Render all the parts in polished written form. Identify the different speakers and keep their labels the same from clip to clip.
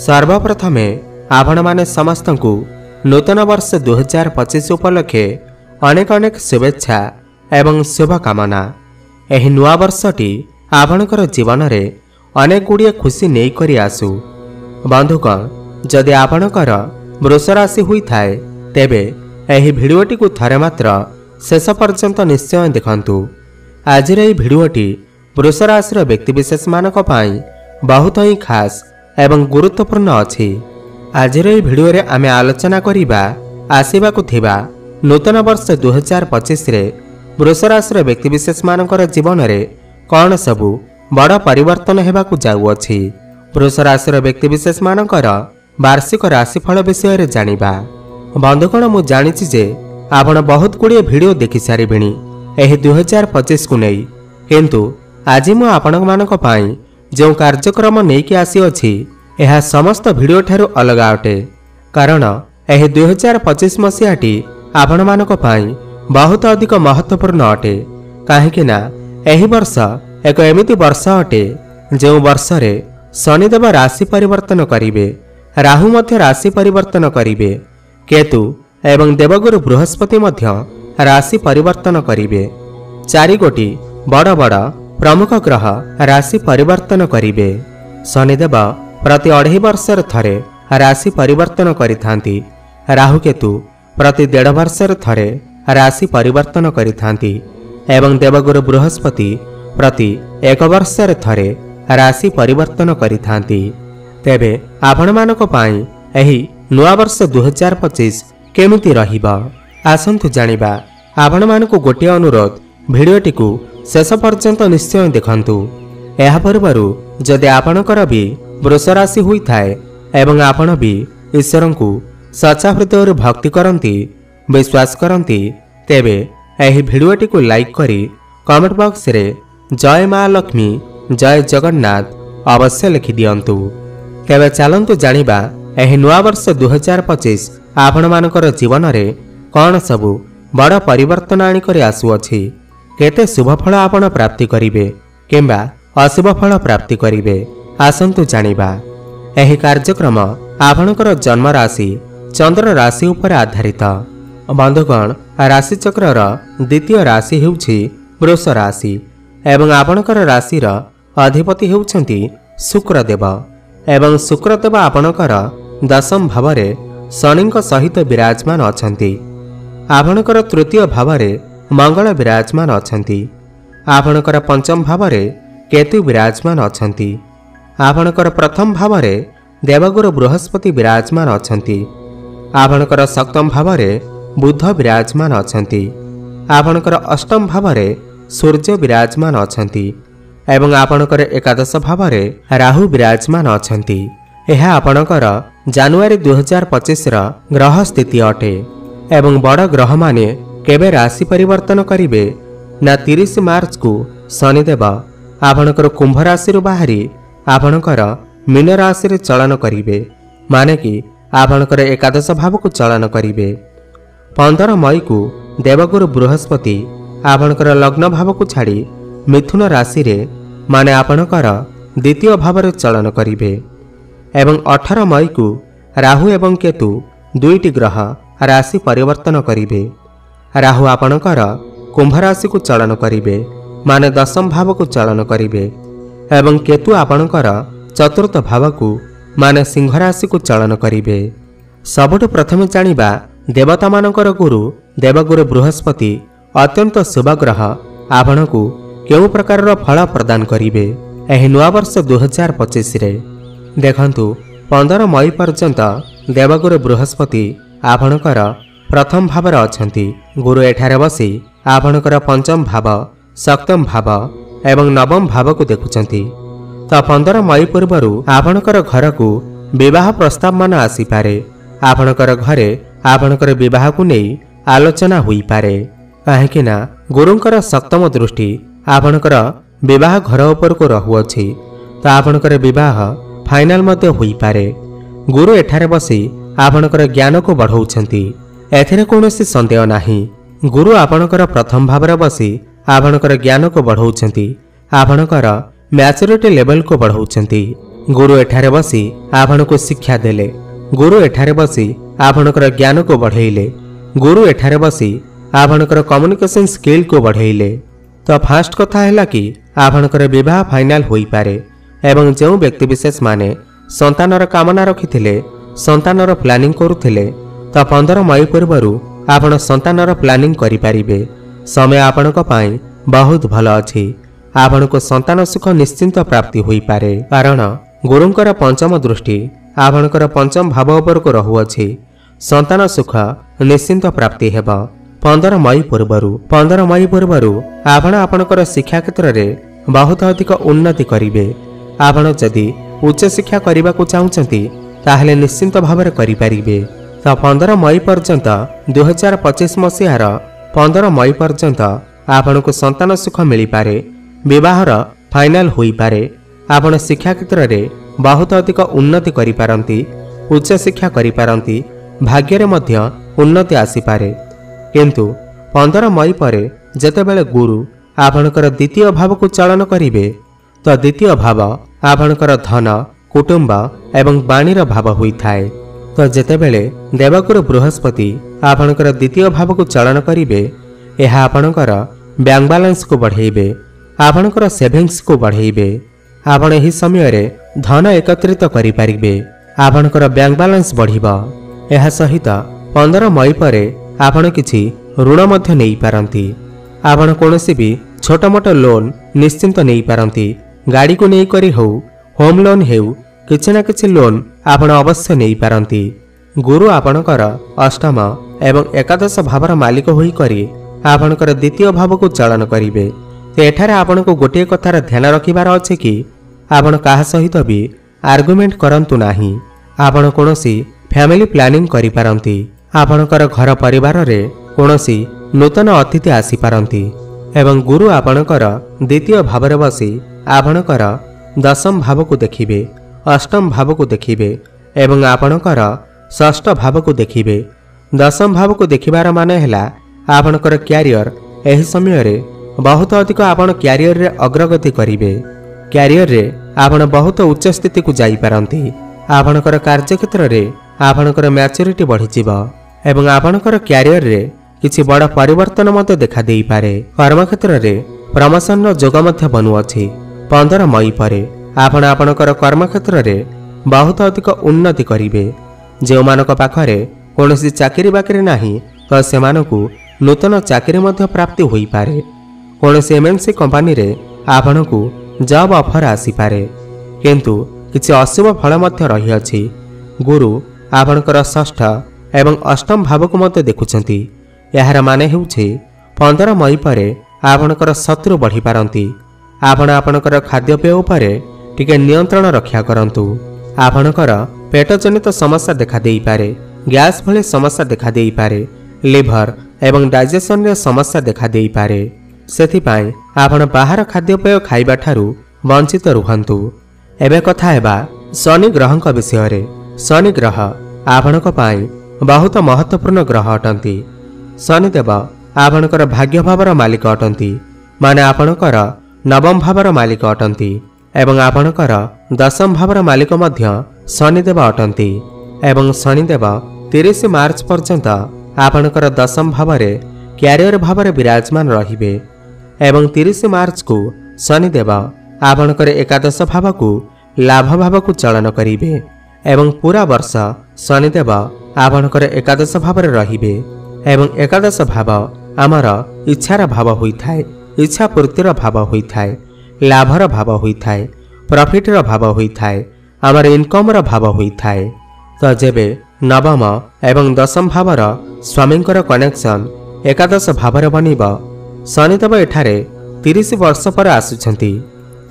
Speaker 1: सर्वप्रथमे आपण माने समस्तंकु नूतन वर्ष 2025 उपलक्षे अनेक अनेक शुभेच्छा एवं शुभकामना। एही नुआ वर्षटी आपणकर जीवन रे अनेक गुड़िए खुशी नहीं करी आसु। बंधुगण, जदि आपणकर वृष राशि हुई थाए तेबे एही भिडियोटी को थरे मात्र शेष पर्यंत निश्चय देखंतु। आज रे भिडियोटी वृष राशि व्यक्तिविशेष मानक पाई बहुत ही खास एवं गुरुत्वपूर्ण अछि। आज रे भिडियो रे आमे आलोचना करिबा आसीबाकु थिबा नूतन वर्ष 2025 रे वृष राशि व्यक्तिविशेष मानकर जीवन रे कौन सबु बड़ परिवर्तन हेबाकु जाउअछि। वृष राशि व्यक्तिविशेष मानकर वार्षिक राशिफल विषय रे जानिबा। बंधुगण, मु जानिछि जे आपण बहुत गुड़िए भिडियो देखि सारिबिणी एही 2025 को नहीं, किंतु आज मु आपण मानक पाई जो कार्यक्रम नेकी आसी अछि यह समस्त भिडियो ठारू अलग अटे। कारण एही 2025 मसीहाटी आपण मानक पाई बहुत अधिक महत्वपूर्ण अटे। काहेकि ना एही वर्ष एक एमिति वर्ष अटे जो वर्ष रे शनिदेव राशि परिवर्तन करिवे, राहु मध्य राशि परिवर्तन करिवे, केतु एवं देवगुरु बृहस्पति मध्य राशि परिवर्तन करिवे। चारि गोटी बड़ बड़ प्रमुख ग्रह राशि परिवर्तन करिवे। शनिदेव प्रति 2.5 वर्षर थरे राशि परिवर्तन करिथांती। राहु केतु प्रति 1.5 वर्षर थरे राशि परिवर्तन करिथांती एवं देवगुरु बृहस्पति प्रति 1 वर्षर थरे राशि परिवर्तन करिथांती। तेबे आपण मानक पाई एही नुआ वर्ष 2025 केमिति रहिबा आसंतु जानिबा। आपण मानकु गोटे अनुरोध, भिडियोटी को शेष पर्यंत निश्चय देखंतु। एहा पूर्वरु जदि आपणकर भी वृष राशि हुई थाए एवं आपण भी ईश्वर को सच्चा हृदय भक्ति करंती, विश्वास करंती, तेबे एही भिडियोटी को लाइक करी कमेंट बॉक्स रे जय मां लक्ष्मी, जय जगन्नाथ अवश्य लिखि दियंतु। तेबे चलंतु जानिबा एही नुआ वर्ष 2025 आपण मानकर जीवन रे कौन सबु बड़ परिवर्तन आनी करी आसुअछि। केते शुभ फल आपण प्राप्ति करिवे किंबा अशुभ फल प्राप्ति करिवे आसंतु जानिबा। एही कार्यक्रम आपणकर जन्म राशि चंद्र राशि उपर आधारित। बंधुगण, राशि चक्रर द्वितीय राशि हेउछि वृष राशि एवं आपणकर राशिर अधिपति हेउछंती शुक्रदेव एवं शुक्रदेव आपणकर दशम भावरे शनिक सहित विराजमान अछंती। आपणकर तृतीय भावरे मंगल विराजमान अछंती। आपणकर पंचम भावरे केतु विराजमान अछंती। आपणकर प्रथम भावरे देवगुरु बृहस्पति विराजमान अछंती। आपणकर सप्तम भावरे बुध विराजमान अछंती। आपणकर अष्टम भावरे सूर्य विराजमान अछंती एवं आपणकर एकादश भावरे राहु विराजमान अछंती। यह आपणकर जनवरी 2025 रा ग्रह स्थिति अटे एवं बड़ ग्रह माने केबे राशि परिवर्तन करिवे ना 30 मार्च को शनिदेव आपणकर कुंभ राशि बाहरी आपणकर मीन राशि रे चलन करिवे, माने कि आपणकर एकादश भाव को चलन करिवे। 15 मई को देवगुरु बृहस्पति आपणकर लग्न भाव को छाड़ी मिथुन राशि रे माने आपणकर द्वितीय भाव रे चलन करिवे एवं 18 मई को राहु एवं केतु दुईटी ग्रह राशि परिवर्तन करिवे। राहु आपणकर कुंभ राशि को चलन करिवे, माने दशम भाव को चलन करिवे एवं केतु आपणकर चतुर्थ भाव को माने सिंह राशि को चलन करिवे। सबुठ प्रथमे जानिबा देवता मानकर गुरु देवगुरु बृहस्पति अत्यंत शुभ ग्रह आपणकु केउ प्रकार फल प्रदान करिवे एही नुआ वर्ष 2025 रे। देखंतु 15 मई पर्यंत देवगुरु बृहस्पति आपणकर प्रथम भाव अछंती। गुरु एठारे बसी आपणकर पंचम भाव, सप्तम भाव एवं नवम भाव को देखुचंती। तो 15 मई पूर्वरु आपणकर घर को विवाह प्रस्ताव मान आसी पारे। आपणकर घरे आपणकर विवाह को नहीं आलोचना हुई पारे। काहेकि ना गुरुंकर सप्तम दृष्टि आपणकर विवाह घर उपर को रहुअछि, तो आपणकर विवाह फाइनल मते हुई पारे। गुरु एठारे बसी आपणकर ज्ञान को बढ़ाउछंती, एथिरे कोनोसी संदेह नाही। गुरु आपणकर प्रथम भाव बसी आपणकर ज्ञान को बढ़ाउछंती, आपणकर मैच्योरिटी लेवल को बढ़ाउछंती। गुरु एठारे बसी आपण को शिक्षा देले, गुरु एठारे बसी आपणकर ज्ञान को बढ़ेले, गुरु एठारे बसी आपणकर कम्युनिकेशन स्किल को बढ़ेले। तो फास्ट कथा है कि आपणकर विवाह फाइनाल होई पारे एवं जो व्यक्ति विशेष माने संतानर कामना रखिथिले, संतानर प्लानिंग करुथिले, तो 15 मई पूर्व आपण संतानर प्लानिंग करि पारिबे। समय आपणक पई बहुत भल अछि। आपणको संतान सुख निश्चिंत प्राप्ति होई पारे, कारण गुरुंकर पंचम दृष्टि आपणकर पंचम भाव उपर को रहुअछि। संतान सुख निश्चिंत प्राप्ति हेबा 15 मई पूर्व आपण आपणकर शिक्षा क्षेत्र में बहुत अधिक उन्नति करिवे। आपण जदि उच्च शिक्षा करने को चाहते ताहले निश्चिंत भाव करि पारिबे। तो 15 मई पर्यंत 2025 मसीहार 15 मई पर्यंत आपण को संतान सुख मिल पारे, विवाहर फाइनाल होई पारे, आपण शिक्षा क्षेत्र में बहुत अधिक उन्नति करि पारंती, उच्च शिक्षा करि पारंती, भाग्य मध्य उन्नति आसी पारे। किंतु 15 मई पर जेतेबेले गुरु आपणकर द्वितीय भाव को चलन करिवे, तो द्वितीय भाव आपणकर धन, कुटुंब एवं वाणीर भाव होइथाए। तो जेतेबेले देवगुरु बृहस्पति आपणकर द्वितीय भाव को चलन करिवे, यह आपणकर बैंक बैलेंस को बढ़ेइबे, आपणकर सेविंग्स को बढ़ेइबे। आपण एही समय रे धन एकत्रित करि पारिबे, आपणकर बैंक बैलेंस बढ़िबा। यह सहित 15 मई पर आपण किछि ऋण मध्य नहीं पारंती। आपण कोनोसी भी छोट मोट लोन निश्चिंत नहीं पारंती। गाड़ी को नहीं करी हो, होम लोन हेउ, किछि ना किछि लोन आपण अवश्य नहीं पारंती। गुरु आपणकर अष्टम एवं एकादश भावर मालिक होई करी आपणकर द्वितीय भाव को चलन करिवे। तो एठारे आपण को गोटे कथार ध्यान रखिबार अछि कि आपण काहा सहित भी आर्गुमेंट करंतु नाही। आपण कोनोसी फैमिली प्लानिंग करि पारंती। आपणकर घर परिवार रे कोनोसी नूतन अतिथि आसी पारंती एवं गुरु आपणकर द्वितीय भाव बसी आपणकर दशम भाव को देखिबे, अष्टम भाव को देखिबे एवं आपणकर षष्ठ भाव को देखिबे। दशम भाव को देखिबार माने हैला आपणकर क्यारियर एही समय रे बहुत अधिक आपण क्यारियर रे अग्रगति करिवे। क्यारियर रे आपण बहुत उच्च स्थिति को जाई पारंती। आपणकर कार्यक्षेत्र रे आपणकर मैच्योरिटी बढ़ी जिवो एवं आपणकर क्यारियर रे किछि बड़ परिवर्तन मते देखा देई पारे। कर्मक्षेत्र रे प्रमोशन रो जोग मध्य बनुअछि। 15 मई परे आपण आपणकर कर्मक्षेत्र रे बहुत अधिक उन्नति करिवे। जे मानक पाखरे कोनोसी चाकरी बाकरी नाही, तो सेमानकु नूतन चाकरी मध्य प्राप्ति होई पारे। कोनोसी एमएनसी कंपनी रे आपणकु जॉब ऑफर आसी पारे, किंतु किछि अशुभ फल मध्य रही अछि। गुरु आपणकर षष्ठ एवं अष्टम भाव को मते देखुछंती। यार माने हेउछि 15 मई परे आपणकर शत्रु बढ़ी पारंती। आपण आपणकर खाद्यपेय उपरे टिके नियंत्रण रक्षा करंतु। आपणकर पेट जनित समस्या देखा देई पारे, गैस भली समस्या देखा देई पारे, लिवर एवं डाइजेशन रे समस्या देखा देई पारे। सेथिपाई आपण बाहर खाद्यपेय खाइबा ठारू वंचित रुहंतु। एबे कथा हेबा शनि ग्रहक विषय रे। शनि ग्रह आपणक पाई बहुत महत्वपूर्ण ग्रह अटंती। शनिदेव आपणकर भाग्य भावर मालिक अटंती, माने आपणकर नवम भावर मालिक अटंती एवं आपणकर दशम भावर मालिक मध्य शनिदेव अटंती। एवं शनिदेव 30 मार्च पर्यंत आपणकर दशम भावरे क्यारियर भावरे विराजमान रहिबे एवं 30 मार्च को शनिदेव आपणकर एकादश भाव को लाभ भाव को चलन करिवे एवं पूरा वर्ष शनिदेव आपणकर एकादश भावरे रहिबे। एवं एकादश भाव आमर इच्छार भाव होइथाए, इच्छा पूर्तिर भाव होइथाए, लाभर भाव होइथाए, प्रॉफिटर भाव होइथाए, आमर इनकमर भाव होइथाए। तो जेबे नवम एवं दशम भावर स्वामींकर कनेक्शन एकादश भावरे बनिब, शनिदेव एठारे 30 वर्ष पर आसुछंती।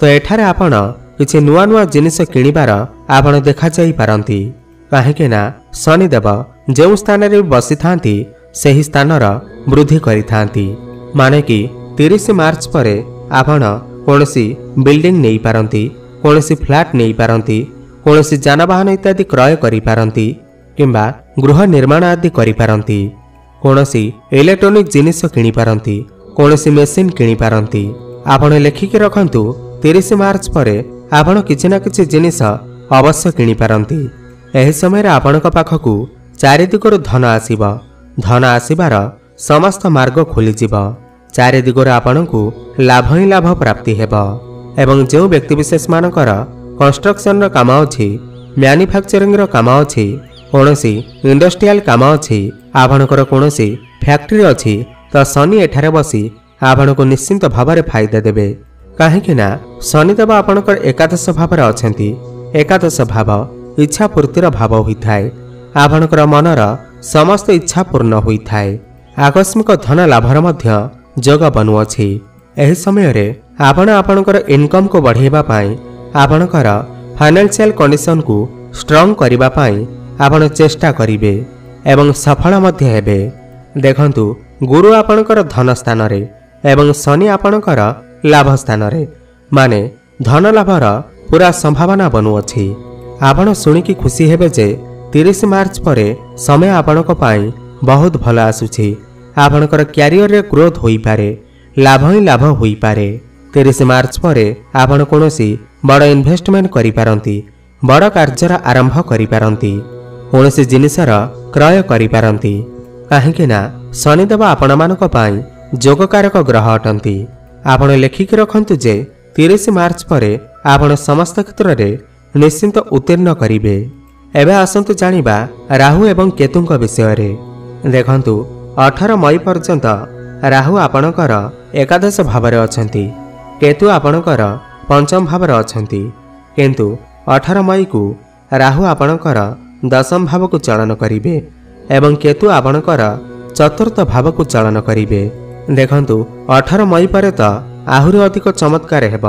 Speaker 1: तो एठारे आपण किछि नुआ नुआ जिनिस किनिबार आपण देखा जाई पारंती। काहेकि ना शनिदेव जो स्थान रे बसी थांती सही स्थानर वृद्धि करि थांती। माने कि 30 मार्च परे आपण कोनोसी बिल्डिंग नहीं पारंती, कोनोसी फ्लैट नहीं पारंती, कोनोसी जानवाहन इत्यादि क्रय करि पारंती किंबा गृह निर्माण आदि करि पारंती, कोनोसी इलेक्ट्रॉनिक जिनिस किनि पारंती, कोनोसी मेसिन किनि पारंती। आपण लेखिक रखंतु 30 मार्च परे आपण किछि ना किछि जिनिस अवश्य किनि पारंती। एही समय आपणक पाखकु चारि दिगरु धन आसीब। धन आसीबार समस्त मार्ग खोलीजिब। चारि दिगरु आपणकु लाभ ही लाभ प्राप्ति हेब। एवं जो व्यक्तिविशेष मानकर कंस्ट्रक्शन काम अछि, मैन्युफैक्चरिंग काम अछि, कोनोसी इंडस्ट्रियल काम अछि, आपणकर कोनोसी फैक्ट्री अछि, तो शनि एठारे बसी आपणको निश्चिंत भाव में फायदा देबे। काहेकि ना शनिदेव आपणकर एकादश भाव में अछंती। एकादश भाव इच्छा पूर्तिर भाव होइथाय। आपणकर मनर समस्त इच्छा पूर्ण होइथाय। आकस्मिक धन लाभर मध्य जोग बनुअछि। एही समय रे आपण आपणकर इनकम को बढ़ाइबा पाई, आपणकर फाइनेंशियल कंडीशन को स्ट्रांग करिबा पाई आपण चेष्टा करिवे एवं सफल मध्य हेबे। देखंतु गुरु आपणकर धन स्थान रे एवं शनि आपणकर लाभ स्थान रे, माने धन लाभर पूरा संभावना बनुअछि। आपण सुनिकी खुशी हेबे जे 30 मार्च परे समय आपणक पाई बहुत भल आसुछि। आपणकर क्यारियर रे ग्रोथ होई पारे, लाभ ही लाभ होई पारे। 30 मार्च परे आपण कोनोसी बड़ इन्वेस्टमेंट करि पारंती, बड़ कार्यर आरंभ करि पारंती, कोनोसी जिनिसर क्रय करि पारंती। काहेकि ना शनिदेव आपण मानक पाई जोगकारक ग्रह अटंती। आपण लेखिक रखंतु जे 30 मार्च परे आपण समस्त क्षेत्र रे निश्चिंत उत्तीर्ण करिवे। एबे आसंतु जानिबा राहु एवं केतुंक विषय रे। देखंतु 18 मई पर्यंत राहु आपणकर एकादश भाव में अछंती, केतु आपणकर पंचम भाव में अछंती। किंतु 18 मई को राहु आपणकर दशम भाव को चलन करिवे एवं केतु आपणकर चतुर्थ भाव को चलन करिवे। देखंतु 18 मई पर तो आहुरी अधिक चमत्कार हेब।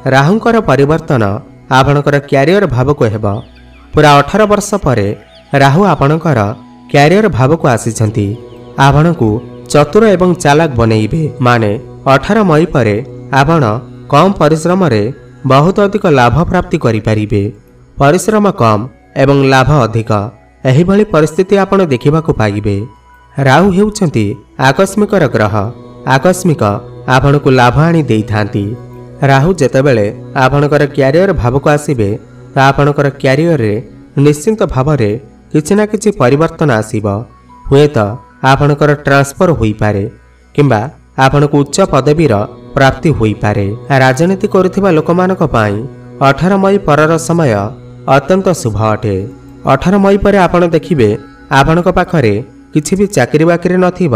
Speaker 1: राहुंकर परिवर्तन आपणकर क्यारियर भाव को हेब। पूरा 18 वर्ष पर राहु आपणकर क्यारियर भाव को आसीछंती। आपणकु चतुर एवं चालाक बनैबे। माने 18 मई पर आपण कम परिश्रम रे बहुत अधिक लाभ प्राप्ति करि परिबे। परिश्रम कम एवं लाभ अधिक, एही भली परिस्थिति आपण देखिबा को पाइबे। राहु हेउछंती आकस्मिक ग्रह। आकस्मिक आपणकु लाभ आनी देई थांती। राहु जेतेबेले आपणकर क्यारियर भाव को आसीबे, ता आपणकर क्यारियर रे निश्चिंत भाव रे किछि ना किछि परिवर्तन आसीब। हुए तो आपणकर ट्रांसफर होई पारे किंबा आपणकु उच्च पदवीर प्राप्ति होई पारे। राजनीति करुथिबा लोकमानक पाई 18 मई परर समय अत्यंत शुभ अटे। 18 मई पर आपण देखिबे आपणक पाखरे किछि भी चाकरी बाकरी नथिब,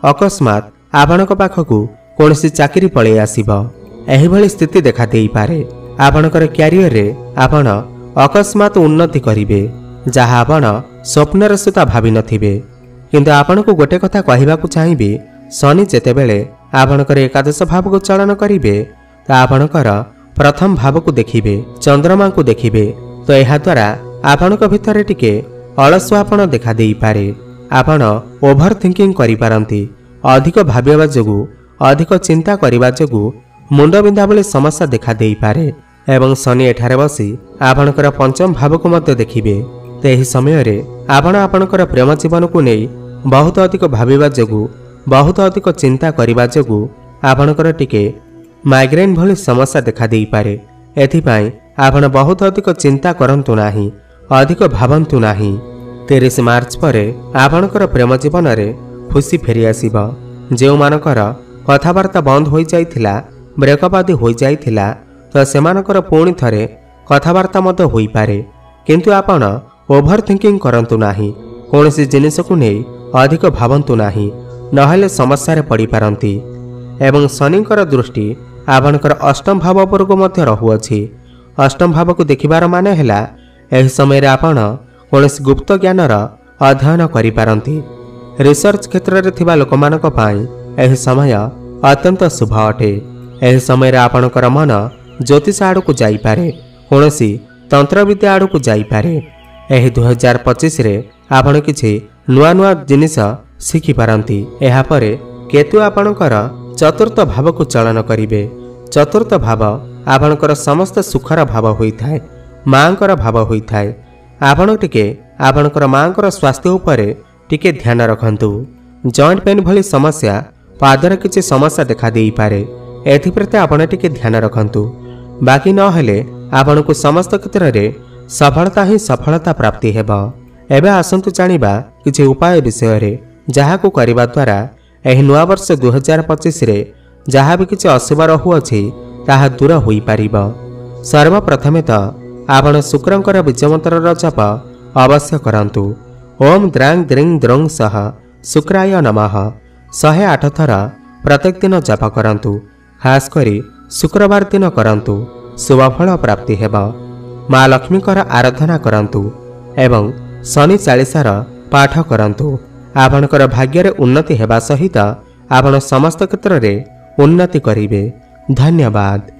Speaker 1: अकस्मात आपणक पाखकु कोनोसी चाकरी पळे आसीब। एही भली स्थिति देखा देई पारे। आपणकर क्यारियर रे आपण अकस्मात उन्नति करिवे, जहा आपण स्वप्नर सुता भाबी नथिबे। किंतु आपणकु गोटे कथा कहिबाकु चाहिबे, शनि जेतेबेले आपणकर एकादश भाव को चलन करिवे, ता आपणकर प्रथम भाव को देखिबे, चंद्रमा को देखिबे, तो एहा द्वारा आपणक भितरे टिके अलसुआपण देखा देई पारे। आपण ओभर थिंकिंग करि पारंती। अधिक भाबिबा जोगु, अधिक चिंता करिबा जोगु मुंड बिंधा भली समस्या देखा देई पारे। एवं शनि एठारे बसी आपणकर पंचम भाव को मध्य देखिबे। तो एही समय रे आपण आपणकर प्रेम जीवन को नहीं बहुत अधिक भाबिबा जोगु, बहुत अधिक चिंता करिबा जोगु आपणकर टिके माइग्रेन भली समस्या देखा देई पारे। एथिपाई आपण बहुत अधिक चिंता करंतु नाही, अधिक भावंतु नाही। 30 मार्च परे आपणकर प्रेम जीवन रे खुशी फेरी आसीब। जेउ मानकर कथावार्ता बंद होई जाइथिला, ब्रेकअप आदि होई जाइथिला, तो सेमानकर पुणी थरे कथावार्ता मध्य होई पारे। किंतु आपण ओभर थिंकिंग करंतु नाही, कोनोसी जिनिस को नै अधिक भावंतु नाही, नहले समस्या रे पड़ी पारंती। एवं शनिकर दृष्टि आपणकर अष्टम भाव पर को मध्य रहुअछि। अष्टम भाव को देखिबार माने हैला एही समय रे आपण कोनोसी गुप्त ज्ञानर अध्ययन करि पारंती। रिसर्च क्षेत्र रे थिबा लोकमानक पाई एही समय अत्यंत शुभ अटे। एही समय रे आपणकर मन ज्योतिष आड़ को जाई पारे, कोनोसी तंत्र विद्या आड़ को जाई पारे। एही 2025 रे आपण किछि नुआ नुआ जिनिस शिखि पारंती। एहा परे केतु आपणकर चतुर्थ भाव को चलन करिवे। चतुर्थ भाव आपणकर समस्त सुखर भाव होइथाय, मांकर भाव होइथाय। आपण टिके आपणकर मांकर स्वास्थ्य उपरे टिके ध्यान रखंतु। जॉइंट पेन भली समस्या, पादर किछि समस्या देखा देई पारे, एथिप्रति आपण टिके ध्यान रखंतु। बाकी न हेले आपण को समस्त क्षेत्र में सफलता ही सफलता प्राप्ति हेब। एबे आसंतु जानिबा किछि उपाय विषय रे जहा को करिबा द्वारा एही नुआ वर्ष 2025 रे जहा भी किछि असुभ रहुअछि ताहा दूर होई पारिबो। सर्वप्रथमे तो आपण शुक्रंकर बीजमंत्र जप अवश्य करंतु। ओम द्रांग द्रिंग द्रंग सह शुक्राय नमः 108 थर प्रत्येक दिन जप करंतु। खास करी शुक्रवार दिन करंतु, शुभफल प्राप्ति हेब। माँ लक्ष्मीकर आराधना करंतु एवं शनि चालीसार पाठ करंतु। आपणकर भाग्य उन्नति हेबा सहित आपण समस्त क्षेत्र में उन्नति करिवे। धन्यवाद।